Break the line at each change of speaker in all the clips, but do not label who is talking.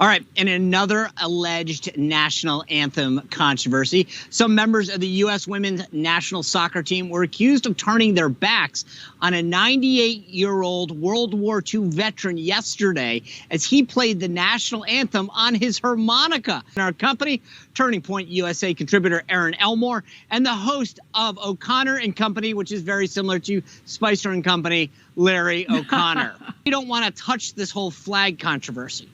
All right, in another alleged national anthem controversy, some members of the U.S. women's national soccer team were accused of turning their backs on a 98-year-old World War II veteran yesterday as he played the national anthem on his harmonica. In our company, Turning Point USA contributor Erin Elmore and the host of O'Connor and Company, which is very similar to Spicer and Company, Larry O'Connor. We don't want to touch this whole flag controversy.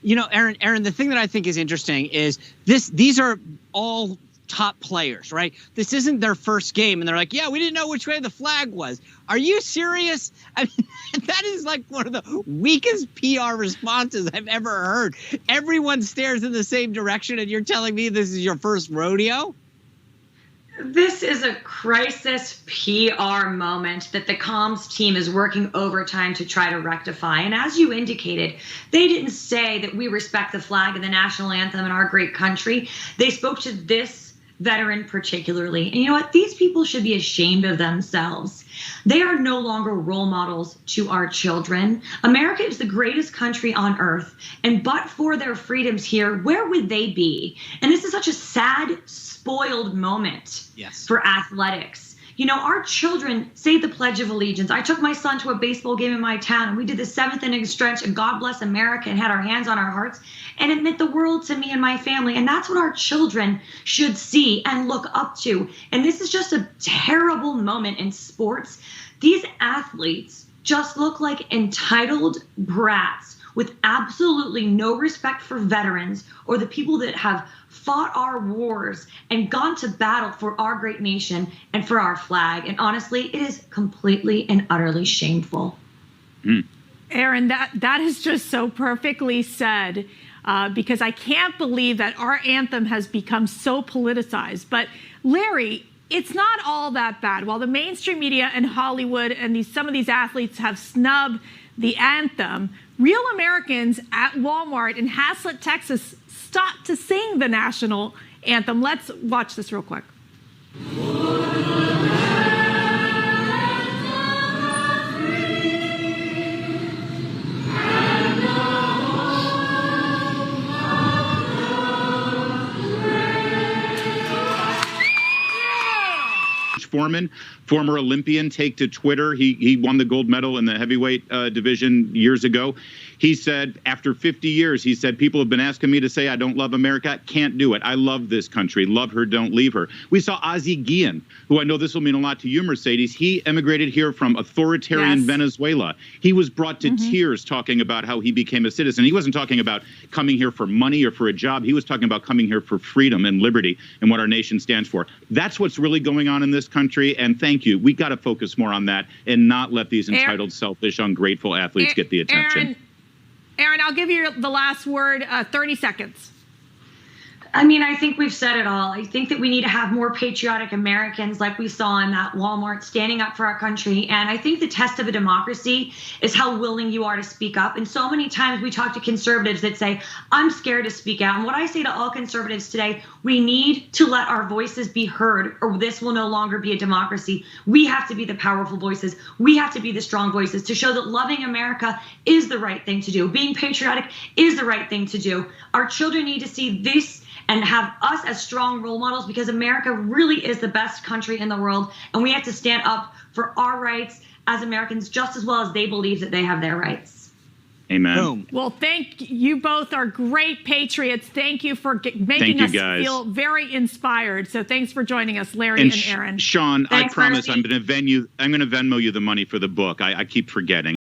You know, Erin, the thing that I think is interesting is these are all top players, right? This isn't their first game, and they're like, yeah, we didn't know which way the flag was. Are you serious? I mean, that is like one of the weakest PR responses I've ever heard. Everyone stares in the same direction, and you're telling me this is your first rodeo?
This is a crisis PR moment that the comms team is working overtime to try to rectify. And as you indicated, they didn't say that we respect the flag and the national anthem in our great country. They spoke to this veteran particularly. And you know what? These people should be ashamed of themselves. They are no longer role models to our children. America is the greatest country on earth. And but for their freedoms here, where would they be? And this is such a sad, spoiled moment for athletics. You know, our children say the Pledge of Allegiance. I took my son to a baseball game in my town, and we did the 7th inning stretch and God Bless America and had our hands on our hearts. And it meant the world to me and my family. And that's what our children should see and look up to. And this is just a terrible moment in sports. These athletes just look like entitled brats with absolutely no respect for veterans or the people that have fought our wars and gone to battle for our great nation and for our flag. And honestly, it is completely and utterly shameful.
Erin, that is just so perfectly said, because I can't believe that our anthem has become so politicized. But Larry, it's not all that bad. While the mainstream media and Hollywood and some of these athletes have snubbed the anthem, real Americans at Walmart in Haslett, Texas, stopped to sing the national anthem. Let's watch this real quick.
Foreman, former Olympian, take to Twitter. He won the gold medal in the heavyweight division years ago. He said, after 50 years, he said, people have been asking me to say I don't love America. Can't do it. I love this country. Love her, don't leave her. We saw Ozzie Guillen, who I know this will mean a lot to you, Mercedes. He emigrated here from authoritarian Venezuela. He was brought to tears talking about how he became a citizen. He wasn't talking about coming here for money or for a job. He was talking about coming here for freedom and liberty and what our nation stands for. That's what's really going on in this country. And thank you. We got to focus more on that and not let these entitled, selfish, ungrateful athletes get the attention.
Erin, I'll give you the last word, 30 seconds.
I mean, I think we've said it all. I think that we need to have more patriotic Americans like we saw in that Walmart standing up for our country. And I think the test of a democracy is how willing you are to speak up. And so many times we talk to conservatives that say, I'm scared to speak out. And what I say to all conservatives today, we need to let our voices be heard, or this will no longer be a democracy. We have to be the powerful voices. We have to be the strong voices to show that loving America is the right thing to do. Being patriotic is the right thing to do. Our children need to see this and have us as strong role models, because America really is the best country in the world. And we have to stand up for our rights as Americans just as well as they believe that they have their rights.
Amen.
Boom.
Well, thank you both are great patriots. Thank you for making us feel very inspired. So thanks for joining us, Larry and Erin.
Sean, I promise I'm going to Venmo you the money for the book. I keep forgetting.